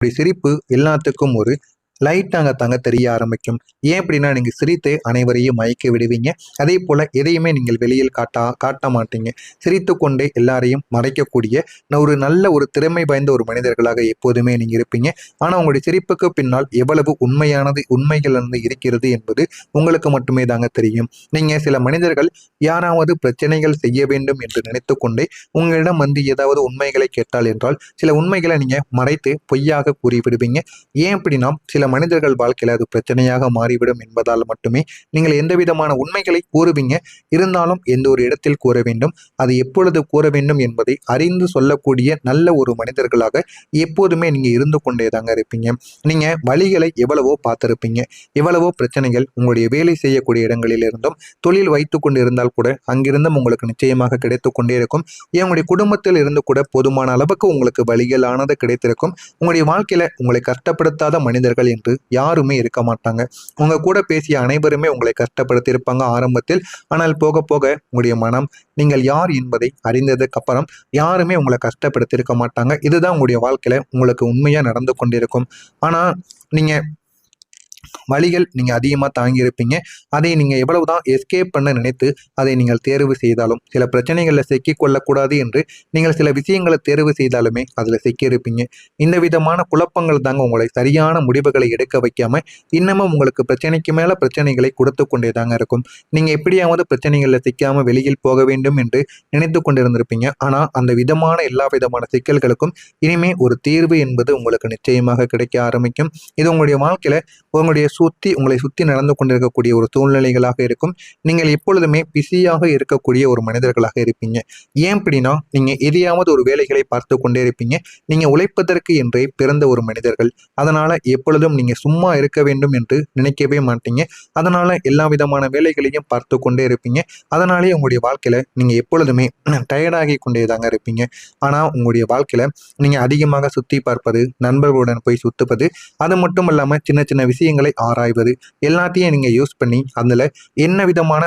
இப்படி சிரிப்பு எல்லாத்துக்கும் ஒரு லைட்டாக தாங்க தெரிய ஆரம்பிக்கும். ஏன் அப்படின்னா நீங்கள் சிரித்து அனைவரையும் மயக்கி விடுவீங்க. அதே போல் எதையுமே நீங்கள் வெளியில் காட்ட மாட்டீங்க. சிரித்து கொண்டே எல்லாரையும் மறைக்கக்கூடிய ஒரு நல்ல ஒரு திறமை வாய்ந்த ஒரு மனிதர்களாக எப்போதுமே நீங்கள் இருப்பீங்க. ஆனால் உங்களுடைய சிரிப்புக்கு பின்னால் எவ்வளவு உண்மைகள் இருக்கிறது என்பது உங்களுக்கு மட்டுமே தாங்க தெரியும். நீங்கள் சில மனிதர்கள் யாராவது பிரச்சனைகள் செய்ய வேண்டும் என்று நினைத்து கொண்டே உங்களிடம் ஏதாவது உண்மைகளை கேட்டால் என்றால் சில உண்மைகளை நீங்கள் மறைத்து பொய்யாக கூறிவிடுவீங்க. ஏன் அப்படின்னா சில மனிதர்கள் வாழ்க்கையில் அது பிரச்சனையாக மாறிவிடும் என்பதால் மட்டுமே நீங்கள் எந்த விதமான உண்மைகளை கூறுவீங்க. இருந்தாலும் எந்த ஒரு இடத்தில் கூற வேண்டும், அது எப்பொழுது கூற வேண்டும் என்பதை அறிந்து சொல்லக்கூடிய நல்ல ஒரு மனிதர்களாக எப்போதுமே நீங்க இருந்து கொண்டே தாங்க இருப்பீங்க. நீங்க வழிகளை எவ்வளவோ பார்த்திருப்பீங்க. எவ்வளவோ பிரச்சனைகள் உங்களுடைய வேலை செய்யக்கூடிய இடங்களில் இருந்தும் தொழில் வைத்துக் கொண்டு இருந்தால் கூட அங்கிருந்தும் உங்களுக்கு நிச்சயமாக கிடைத்து கொண்டே இருக்கும். உங்களுடைய குடும்பத்தில் இருந்து கூட போதுமான அளவுக்கு உங்களுக்கு வழிகளானது கிடைத்திருக்கும். உங்களுடைய வாழ்க்கையில உங்களை கஷ்டப்படுத்தாத மனிதர்கள் என்று யாருமே இருக்க மாட்டாங்க. உங்க கூட பேசிய அனைவருமே உங்களை கஷ்டப்படுத்தி இருப்பாங்க ஆரம்பத்தில். ஆனால் போக போக உங்களுடைய மனம் நீங்கள் யார் என்பதை அறிந்ததுக்கு அப்புறம் யாருமே உங்களை கஷ்டப்படுத்தி இருக்க மாட்டாங்க. இதுதான் உங்களுடைய வாழ்க்கையில உங்களுக்கு உண்மையா நடந்து கொண்டிருக்கும். ஆனா நீங்க வழிகள் நீங்கள் அதிகமாக தாங்கியிருப்பீங்க. அதை நீங்கள் எவ்வளவுதான் எஸ்கேப் பண்ண நினைத்து அதை நீங்கள் தேர்வு செய்தாலும் சில பிரச்சனைகளில் சிக்கிக் கொள்ளக்கூடாது என்று நீங்கள் சில விஷயங்களை தேர்வு செய்தாலுமே அதில் சிக்கியிருப்பீங்க. இந்த விதமான குழப்பங்கள் தாங்க உங்களை சரியான முடிவுகளை எடுக்க வைக்காம இன்னமும் உங்களுக்கு பிரச்சனைக்கு மேலே பிரச்சனைகளை கொடுத்து கொண்டே தாங்க இருக்கும். நீங்கள் எப்படியாவது பிரச்சனைகளில் சிக்காமல் வெளியில் போக வேண்டும் என்று நினைத்து கொண்டிருந்திருப்பீங்க. ஆனால் அந்த விதமான எல்லா விதமான சிக்கல்களுக்கும் இனிமே ஒரு தீர்வு என்பது உங்களுக்கு நிச்சயமாக கிடைக்க ஆரம்பிக்கும். இது உங்களுடைய வாழ்க்கையில உங்களை சுற்றி நடந்து கொண்டிருக்கக்கூடிய ஒரு சூழ்நிலைகளாக இருக்கும். நீங்கள் எப்பொழுதுமே பிஸியாக இருக்கக்கூடிய ஒரு மனிதர்களாக இருப்பீங்க. ஏன் அப்படின்னா நீங்க எதையாவது ஒரு வேலைகளை பார்த்து கொண்டே இருப்பீங்க. நீங்க உழைப்பதற்கு என்றே பிறந்த ஒரு மனிதர்கள். அதனால எப்பொழுதும் நீங்க சும்மா இருக்க வேண்டும் என்று நினைக்கவே மாட்டீங்க. அதனால எல்லா விதமான வேலைகளையும் பார்த்து கொண்டே இருப்பீங்க. அதனாலே உங்களுடைய வாழ்க்கையில நீங்க எப்பொழுதுமே டயர்டாகி கொண்டே தாங்க இருப்பீங்க. ஆனா உங்களுடைய வாழ்க்கையில நீங்க அதிகமாக சுத்தி பார்ப்பது, நண்பர்களுடன் போய் சுத்துவது, அது மட்டும் இல்லாம சின்ன சின்ன விஷயங்களை ஆராய்வது, எல்லாத்தையும் நீங்க யூஸ் பண்ணி அதுல என்ன விதமான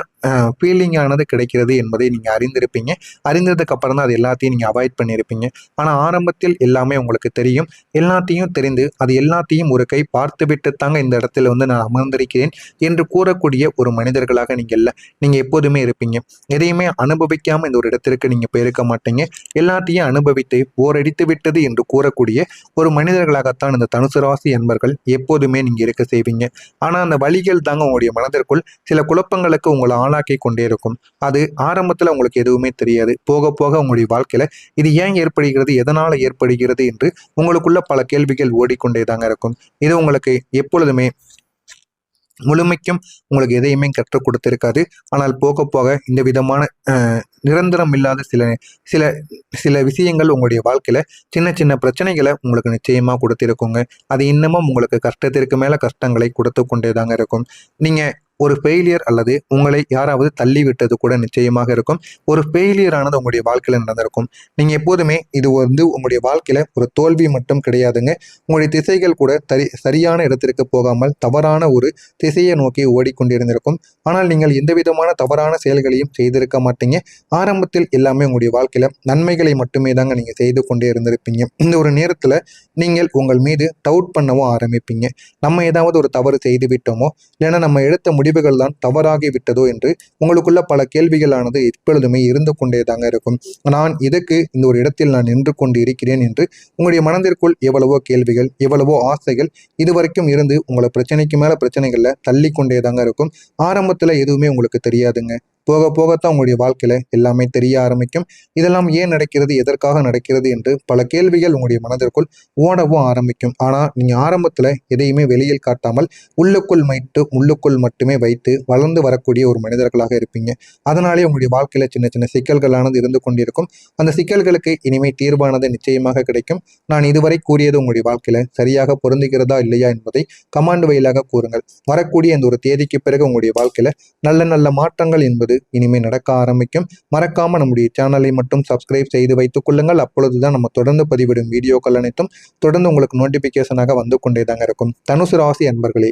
ஃபீலிங் ஆனது கிடைக்கிறது என்பதை நீங்க அறிந்திருப்பீங்க. அறிந்ததுக்கு அப்புறம் தான் அது எல்லாத்தையும் நீங்க அவாய்ட் பண்ணியிருப்பீங்க. ஆனா ஆரம்பத்தில் எல்லாமே உங்களுக்கு தெரியும். எல்லாத்தையும் தெரிந்து அது எல்லாத்தையும் ஒரு கை பார்த்து விட்டு தாங்க இந்த இடத்துல நான் அமர்ந்திருக்கிறேன் என்று கூறக்கூடிய ஒரு மனிதர்களாக நீங்க எப்போதுமே இருப்பீங்க. எதையுமே அனுபவிக்காம இந்த ஒரு இடத்திற்கு நீங்க போயிருக்க மாட்டீங்க. எல்லாத்தையும் அனுபவித்து போரடித்து விட்டது என்று கூறக்கூடிய ஒரு மனிதர்களாகத்தான் இந்த தனுசு ராசி அன்பர்கள் எப்போதுமே நீங்க இருக்க செய்வீங்க. ஆனா அந்த வழிகள் தாங்க உங்களுடைய மனதிற்குள் சில குழப்பங்களுக்கு உங்களை ஆளாக்கி கொண்டே இருக்கும். அது ஆரம்பத்துல உங்களுக்கு எதுவுமே தெரியாது. போக போக உங்களுடைய வாழ்க்கையில இது ஏன் ஏற்படுகிறது, எதனால ஏற்படுகிறது என்று உங்களுக்குள்ள பல கேள்விகள் ஓடிக்கொண்டே தாங்க இருக்கும். இது உங்களுக்கு எப்பொழுதுமே முழுமைக்கும் உங்களுக்கு எதையுமே கற்றுக் கொடுத்திருக்காது. ஆனால் போக போக இந்த விதமான நிரந்தரம் இல்லாத சில சில சில விஷயங்கள் உங்களுடைய வாழ்க்கையில சின்ன சின்ன பிரச்சனைகளை உங்களுக்கு நிச்சயமா கொடுத்திருக்குங்க. அது இன்னமும் உங்களுக்கு கஷ்டத்திற்கு மேல கஷ்டங்களை கொடுத்து கொண்டே தாங்க இருக்கும். நீங்க ஒரு ஃபெயிலியர் அல்லது உங்களை யாராவது தள்ளி விட்டது கூட நிச்சயமாக இருக்கும். ஒரு ஃபெயிலியர் ஆனது உங்களுடைய வாழ்க்கையில நடந்திருக்கும். நீங்க எப்போதுமே இது உங்களுடைய வாழ்க்கையில ஒரு தோல்வி மட்டும் கிடையாதுங்க. உங்களுடைய திசைகள் கூட சரியான இடத்திற்கு போகாமல் தவறான ஒரு திசையை நோக்கி ஓடிக்கொண்டிருந்திருக்கும். ஆனால் நீங்கள் எந்த விதமான தவறான செயல்களையும் செய்திருக்க மாட்டீங்க. ஆரம்பத்தில் எல்லாமே உங்களுடைய வாழ்க்கையில நன்மைகளை மட்டுமே தாங்க நீங்க செய்து கொண்டே இருந்திருப்பீங்க. இந்த ஒரு நேரத்துல நீங்கள் உங்கள் மீது டவுட் பண்ணவும் ஆரம்பிப்பீங்க. நம்ம ஏதாவது ஒரு தவறு செய்து விட்டோமோ, இல்லைன்னா நம்ம எடுத்த முடிவுகள் தான் தவறாகி விட்டதோ என்று உங்களுக்குள்ள பல கேள்விகளானது எப்பொழுதுமே இருந்து கொண்டே தாங்க இருக்கும். நான் இதுக்கு இந்த ஒரு இடத்தில் நான் நின்று கொண்டு இருக்கிறேன் என்று உங்களுடைய மனதிற்குள் எவ்வளவோ கேள்விகள், எவ்வளவோ ஆசைகள் இதுவரைக்கும் இருந்து உங்களை பிரச்சனைக்கு மேல பிரச்சனைகள்ல தள்ளி கொண்டே தாங்க இருக்கும். ஆரம்பத்துல எதுவுமே உங்களுக்கு தெரியாதுங்க. போக போகத்தான் உங்களுடைய வாழ்க்கையில எல்லாமே தெரிய ஆரம்பிக்கும். இதெல்லாம் ஏன் நடக்கிறது, எதற்காக நடக்கிறது என்று பல கேள்விகள் உங்களுடைய மனதிற்குள் ஓடவும் ஆரம்பிக்கும். ஆனா நீங்க ஆரம்பத்துல எதையுமே வெளியில் காட்டாமல் உள்ளுக்குள் மட்டுமே வைத்து வளர்ந்து வரக்கூடிய ஒரு மனிதர்களாக இருப்பீங்க. அதனாலே உங்களுடைய வாழ்க்கையில சின்ன சின்ன சிக்கல்களானது இருந்து கொண்டிருக்கும். அந்த சிக்கல்களுக்கு இனிமே தீர்வானது நிச்சயமாக கிடைக்கும். நான் இதுவரை கூறியது உங்களுடைய வாழ்க்கையில சரியாக பொருந்துகிறதா இல்லையா என்பதை கமாண்ட் வழியாக கூறுங்கள். வரக்கூடிய இந்த ஒரு தேதிக்கு பிறகு உங்களுடைய வாழ்க்கையில நல்ல நல்ல மாற்றங்கள் என்பது இனிமே நடக்க ஆரம்பிக்கும். மறக்காம நம்முடைய சேனலை மட்டும் சப்ஸ்கிரைப் செய்து வைத்துக் கொள்ளுங்கள். அப்பொழுதுதான் நம்ம தொடர்ந்து பதிவிடும் வீடியோக்கள் அனைத்தும் தொடர்ந்து உங்களுக்கு நோட்டிபிகேஷனாக வந்து கொண்டே தாங்க இருக்கும். தனுசு ராசி அன்பர்களே,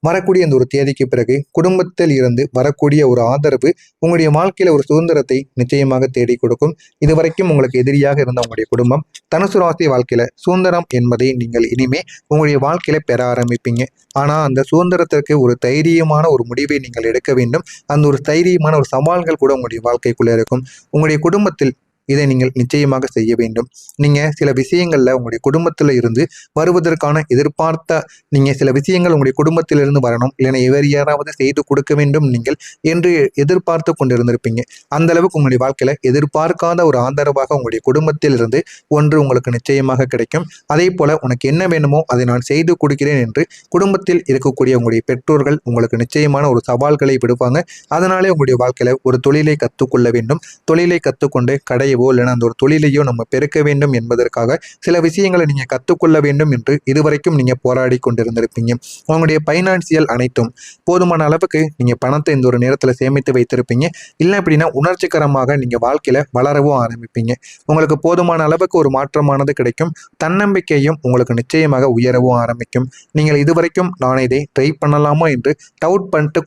வரக்கூடிய அந்த ஒரு தேதிக்கு பிறகு குடும்பத்தில் இருந்து வரக்கூடிய ஒரு ஆதரவு உங்களுடைய வாழ்க்கையில ஒரு சுதந்திரத்தை நிச்சயமாக தேடி கொடுக்கும். இதுவரைக்கும் உங்களுக்கு எதிரியாக இருந்த உங்களுடைய குடும்பம் தனுசு ராசி வாழ்க்கையில சுதந்திரம் என்பதை நீங்கள் இனிமே உங்களுடைய வாழ்க்கையில பெற ஆரம்பிப்பீங்க. ஆனா அந்த சுதந்திரத்திற்கு ஒரு தைரியமான ஒரு முடிவை நீங்கள் எடுக்க வேண்டும். அந்த ஒரு தைரியமான ஒரு சவால்கள் கூட உங்களுடைய வாழ்க்கைக்குள்ள இருக்கும். உங்களுடைய குடும்பத்தில் இதை நீங்கள் நிச்சயமாக செய்ய வேண்டும். நீங்க சில விஷயங்கள்ல உங்களுடைய குடும்பத்துல இருந்து வருவதற்கான எதிர்பார்த்த நீங்க சில விஷயங்கள் உங்களுடைய குடும்பத்திலிருந்து வரணும், இல்லைன்னா இவர் யாராவது செய்து கொடுக்க வேண்டும் நீங்கள் என்று எதிர்பார்த்து கொண்டிருந்திருப்பீங்க. அந்த அளவுக்கு உங்களுடைய வாழ்க்கையில எதிர்பார்க்காத ஒரு ஆதரவாக உங்களுடைய குடும்பத்திலிருந்து ஒன்று உங்களுக்கு நிச்சயமாக கிடைக்கும். அதே போல உனக்கு என்ன வேணுமோ அதை நான் செய்து கொடுக்கிறேன் என்று குடும்பத்தில் இருக்கக்கூடிய உங்களுடைய பெற்றோர்கள் உங்களுக்கு நிச்சயமான ஒரு சவால்களை விடுவாங்க. அதனாலே உங்களுடைய வாழ்க்கையில ஒரு தொழிலை கற்றுக்கொள்ள வேண்டும். தொழிலை கற்றுக்கொண்டு கடையை இல்லைன்னா அந்த ஒரு தொழிலையோ நம்ம பெருக்க வேண்டும் என்பதற்காக சில விஷயங்களை நீங்க கற்றுக்கொள்ள வேண்டும் என்று இதுவரைக்கும் நீங்க போராடி கொண்டிருந்திருப்பீங்க. உங்களுடைய பைனான்சியல் அனைத்தும் போதுமான அளவுக்கு நீங்க பணத்தை இந்த ஒரு நேரத்துல சேமித்து வைத்திருப்பீங்க. இல்லை அப்படின்னா உணர்ச்சிகரமாக நீங்க வாழ்க்கையில வளரவும் ஆரம்பிப்பீங்க. உங்களுக்கு போதுமான அளவுக்கு ஒரு மாற்றமானது கிடைக்கும். தன்னம்பிக்கையும் உங்களுக்கு நிச்சயமாக உயரவும் ஆரம்பிக்கும். நீங்கள் இதுவரைக்கும் நான் இதை ட்ரை பண்ணலாமா என்று டவுட் பட்டு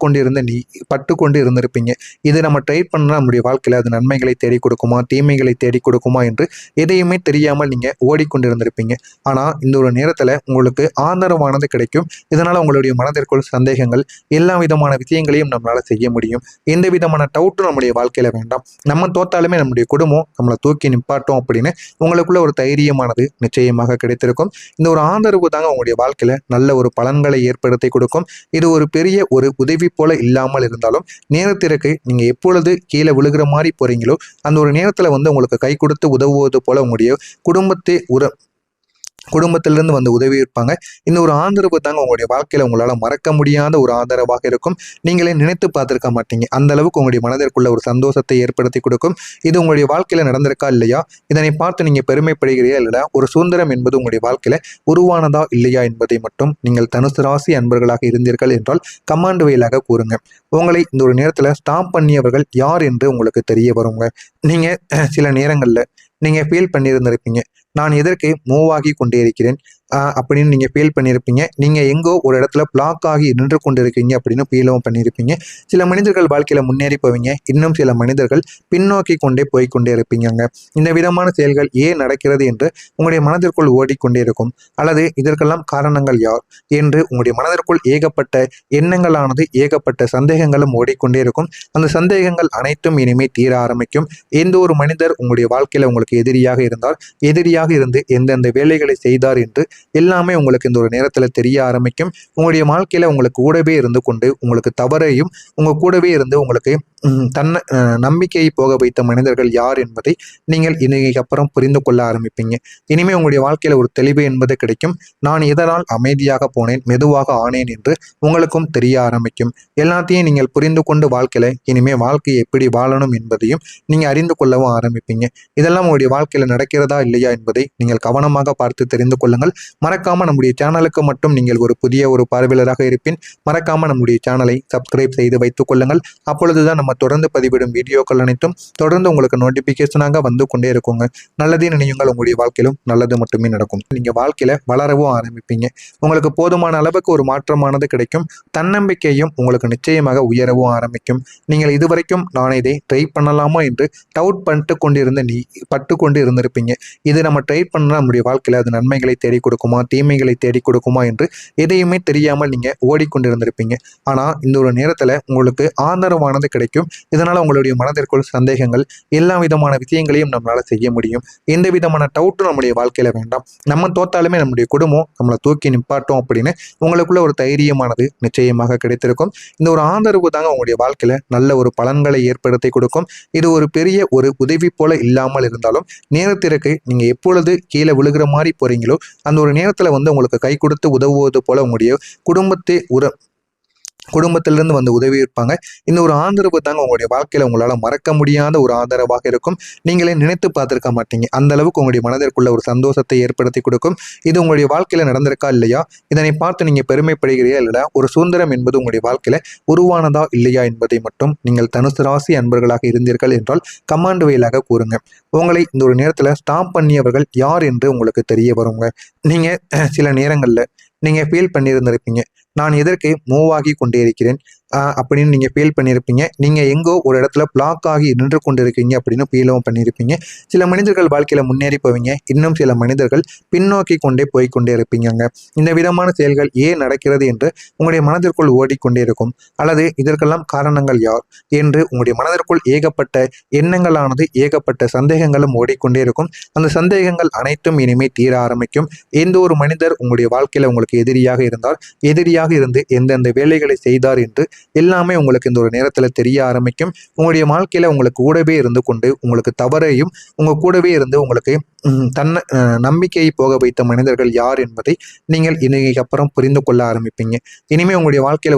கொண்டு இருந்திருப்பீங்க. இது நம்ம ட்ரை பண்ணா நம்முடைய வாழ்க்கையில அது நன்மைகளை தேடி கொடுக்குமா, தீமைகளை தேடி கொடுக்குமா என்று எதையுமே தெரியாமல் நீங்க ஓடிக்கொண்டிருந்திருப்பீங்க. ஆனா இந்த ஒரு நேரத்துல உங்களுக்கு ஆதரவானது கிடைக்கும். இதனால உங்களுடைய மனதிற்குள் சந்தேகங்கள் எல்லா விதமான விஷயங்களையும் நம்மளால செய்ய முடியும். எந்த விதமான டவுட்டும் நம்முடைய வாழ்க்கையில வேண்டாம். நம்ம தோத்தாலுமே நம்முடைய குடும்பம் நம்மளை தூக்கி நிப்பாட்டும் அப்படின்னு உங்களுக்குள்ள ஒரு தைரியமானது நிச்சயமாக கிடைத்திருக்கும். இந்த ஒரு ஆதரவு தாங்க உங்களுடைய வாழ்க்கையில நல்ல ஒரு பலன்களை ஏற்படுத்தி கொடுக்கும். இது ஒரு பெரிய ஒரு உதவி போல இல்லாமல் இருந்தாலும் நேரத்திற்கு நீங்க எப்பொழுது கீழே விழுகிற மாதிரி போறீங்களோ அந்த ஒரு நேரத்துல உங்களுக்கு கை கொடுத்து உதவுவது போல உங்களுடைய குடும்பத்திலிருந்து வந்து உதவி இருப்பாங்க. இந்த ஒரு ஆதரவு தாங்க உங்களுடைய வாழ்க்கையில உங்களால மறக்க முடியாத ஒரு ஆதரவாக இருக்கும். நீங்களே நினைத்து பார்த்திருக்க மாட்டீங்க. அந்த அளவுக்கு உங்களுடைய மனதிற்குள்ள ஒரு சந்தோஷத்தை ஏற்படுத்தி கொடுக்கும். இது உங்களுடைய வாழ்க்கையில நடந்திருக்கா இல்லையா, இதனை பார்த்து நீங்க பெருமைப்படுகிறீர்களா இல்லையா, ஒரு சுதந்திரம் என்பது உங்களுடைய வாழ்க்கையில உருவானதா இல்லையா என்பதை மட்டும் நீங்கள் தனுசு ராசி அன்பர்களாக இருந்தீர்கள் என்றால் கமாண்ட் வழியாக கூறுங்க. உங்களை இந்த ஒரு நேரத்துல ஸ்டாப் பண்ணியவர்கள் யார் என்று உங்களுக்கு தெரிய வருங்க. நீங்க சில நேரங்கள்ல நீங்க ஃபீல் பண்ணியிருந்திருப்பீங்க, நான் எதற்கு மூவ் ஆகி கொண்டே இருக்கிறேன் அப்படின்னு நீங்க ஃபீல் பண்ணியிருப்பீங்க. நீங்க எங்கோ ஒரு இடத்துல பிளாக் ஆகி நின்று கொண்டிருக்கீங்க அப்படின்னு ஃபீலும் பண்ணியிருப்பீங்க. சில மனிதர்கள் வாழ்க்கையில முன்னேறி போவீங்க, இன்னும் சில மனிதர்கள் பின்னோக்கி போய்கொண்டே இருப்பீங்க. இந்த விதமான செயல்கள் ஏன் நடக்கிறது என்று உங்களுடைய மனதிற்குள் ஓடிக்கொண்டே இருக்கும். அல்லது இதற்கெல்லாம் காரணங்கள் யார் என்று உங்களுடைய மனதிற்குள் ஏகப்பட்ட எண்ணங்களானது, ஏகப்பட்ட சந்தேகங்களும் ஓடிக்கொண்டே இருக்கும். அந்த சந்தேகங்கள் அனைத்தும் இனிமே தீர ஆரம்பிக்கும். எந்த ஒரு மனிதர் உங்களுடைய வாழ்க்கையில உங்களுக்கு எதிரியாக இருந்தால், எதிரியாக இருந்து எந்தெந்த வேலைகளை செய்தார் என்று எல்லாமே உங்களுக்கு இந்த ஒரு நேரத்துல தெரிய ஆரம்பிக்கும். உங்களுடைய வாழ்க்கையில உங்களுக்கு கூடவே இருந்து கொண்டு உங்களுக்கு தவறையும் உங்க கூடவே இருந்து உங்களுக்கு நம்பிக்கையை போக வைத்த மனிதர்கள் யார் என்பதை நீங்கள் இன்னைக்கு அப்புறம் புரிந்து கொள்ள ஆரம்பிப்பீங்க. இனிமே உங்களுடைய வாழ்க்கையில ஒரு தெளிவு என்பது கிடைக்கும். நான் எதனால் அமைதியாக போனேன், மெதுவாக ஆனேன் என்று உங்களுக்கும் தெரிய ஆரம்பிக்கும். எல்லாத்தையும் நீங்கள் புரிந்து கொண்டு வாழ்க்கையில இனிமே வாழ்க்கையை எப்படி வாழணும் என்பதையும் நீங்க அறிந்து கொள்ளவும் ஆரம்பிப்பீங்க. இதெல்லாம் உங்களுடைய வாழ்க்கையில நடக்கிறதா இல்லையா என்பதை நீங்கள் கவனமாக பார்த்து தெரிந்து கொள்ளுங்கள். மறக்காம நம்முடைய சேனலுக்கு மட்டும் நீங்கள் ஒரு புதிய ஒரு பார்வையாளராக இருப்பின் மறக்காம நம்முடைய சேனலை சப்ஸ்கிரைப் செய்து வைத்துக் கொள்ளுங்கள். அப்பொழுதுதான் நம்ம தொடர்ந்து பதிவிடும் வீடியோக்கள் அனைத்தும் தொடர்ந்து உங்களுக்கு நோட்டிபிகேஷனாக வந்து கொண்டே இருக்குங்க. நல்லதே நினையுங்கள், உங்களுடைய வாழ்க்கையிலும் நல்லது மட்டுமே நடக்கும். நீங்க வாழ்க்கையில வளரவும் ஆரம்பிப்பீங்க. உங்களுக்கு போதுமான அளவுக்கு ஒரு மாற்றமானது கிடைக்கும். தன்னம்பிக்கையும் உங்களுக்கு நிச்சயமாக உயரவும் ஆரம்பிக்கும். நீங்கள் இதுவரைக்கும் நான் இதை ட்ரை பண்ணலாமா என்று டவுட் பட்டு கொண்டு இருந்திருப்பீங்க. இது நம்ம ட்ரை பண்ணா நம்முடைய வாழ்க்கையில அது நன்மைகளை தேடி கொடுக்குமா, தீமைகளை தேடி கொடுக்குமா என்று எதையுமே தெரியாமல் நீங்க ஓடிக்கொண்டிருந்திருப்பீங்க. ஆனா இந்த ஒரு நேரத்துல உங்களுக்கு ஆதரவானது கிடைக்கும். இதனால உங்களுடைய மனதிற்குள் சந்தேகங்கள் எல்லா விதமான விஷயங்களையும் நம்மளால செய்ய முடியும். எந்த விதமான டவுட்டும் நம்முடைய வாழ்க்கையில வேண்டாம். நம்ம தோத்தாலுமே நம்முடைய குடும்பம் நம்மளை தூக்கி நிப்பாட்டும் அப்படின்னு உங்களுக்குள்ள ஒரு தைரியமானது நிச்சயமாக கிடைத்திருக்கும். இந்த ஒரு ஆதரவு தாங்க உங்களுடைய வாழ்க்கையில நல்ல ஒரு பலன்களை ஏற்படுத்தி கொடுக்கும். இது ஒரு பெரிய ஒரு உதவி போல இல்லாமல் இருந்தாலும் நேரத்திற்கு நீங்க எப்பொழுது கீழே விழுகிற மாதிரி போறீங்களோ அந்த ஒரு நேரத்துல உங்களுக்கு கை கொடுத்து உதவுவது போல உங்களுடைய குடும்பத்திலிருந்து வந்து உதவி இருப்பாங்க. இந்த ஒரு ஆதரவு தாங்க உங்களுடைய வாழ்க்கையில உங்களால மறக்க முடியாத ஒரு ஆதரவாக இருக்கும். நீங்களே நினைத்து பார்த்திருக்க மாட்டீங்க. அந்த அளவுக்கு உங்களுடைய மனதிற்குள்ள ஒரு சந்தோஷத்தை ஏற்படுத்தி கொடுக்கும். இது உங்களுடைய வாழ்க்கையில நடந்திருக்கா இல்லையா, இதனை பார்த்து நீங்க பெருமைப்படுகிறீர்களா இல்லையா, ஒரு சுதந்திரம் என்பது உங்களுடைய வாழ்க்கையில உருவானதா இல்லையா என்பதை மட்டும் நீங்கள் தனுசு ராசி அன்பர்களாக இருந்தீர்கள் என்றால் கமாண்ட் வழியாக கூறுங்க. உங்களை இந்த ஒரு நேரத்துல ஸ்டாப் பண்ணியவர்கள் யார் என்று உங்களுக்கு தெரிய வருங்க. நீங்க சில நேரங்கள்ல நீங்க ஃபீல் பண்ணியிருந்திருப்பீங்க, நான் எதற்கு மூவ் ஆகி கொண்டே இருக்கிறேன் அப்படின்னு நீங்கள் ஃபீல் பண்ணியிருப்பீங்க. நீங்கள் எங்கோ ஒரு இடத்துல பிளாக் ஆகி நின்று கொண்டு இருக்கீங்க அப்படின்னு ஃபீலும் பண்ணியிருப்பீங்க. சில மனிதர்கள் வாழ்க்கையில் முன்னேறி போவீங்க, இன்னும் சில மனிதர்கள் பின்னோக்கி கொண்டே போய்கொண்டே இருப்பீங்க. இந்த விதமான செயல்கள் ஏன் நடக்கிறது என்று உங்களுடைய மனதிற்குள் ஓடிக்கொண்டே இருக்கும். அல்லது இதற்கெல்லாம் காரணங்கள் யார் என்று உங்களுடைய மனதிற்குள் ஏகப்பட்ட எண்ணங்களானது, ஏகப்பட்ட சந்தேகங்களும் ஓடிக்கொண்டே இருக்கும். அந்த சந்தேகங்கள் அனைத்தும் இனிமே தீர ஆரம்பிக்கும். எந்த ஒரு மனிதர் உங்களுடைய வாழ்க்கையில் உங்களுக்கு எதிரியாக இருந்தால், எதிரியாக இருந்து எந்தெந்த வேலைகளை செய்தார் என்று எல்லாமே உங்களுக்கு இந்த ஒரு நேரத்தில் தெரிய ஆரம்பிக்கும். உங்களுடைய வாழ்க்கையில உங்களுக்கு கூடவே இருந்து கொண்டு உங்களுக்கு தவறையும் உங்க கூடவே இருந்து உங்களுக்கு நம்பிக்கையை போக வைத்த மனிதர்கள் யார் என்பதை நீங்கள் இன்னைக்கு அப்புறம் புரிந்து கொள்ள ஆரம்பிப்பீங்க. இனிமே உங்களுடைய வாழ்க்கையில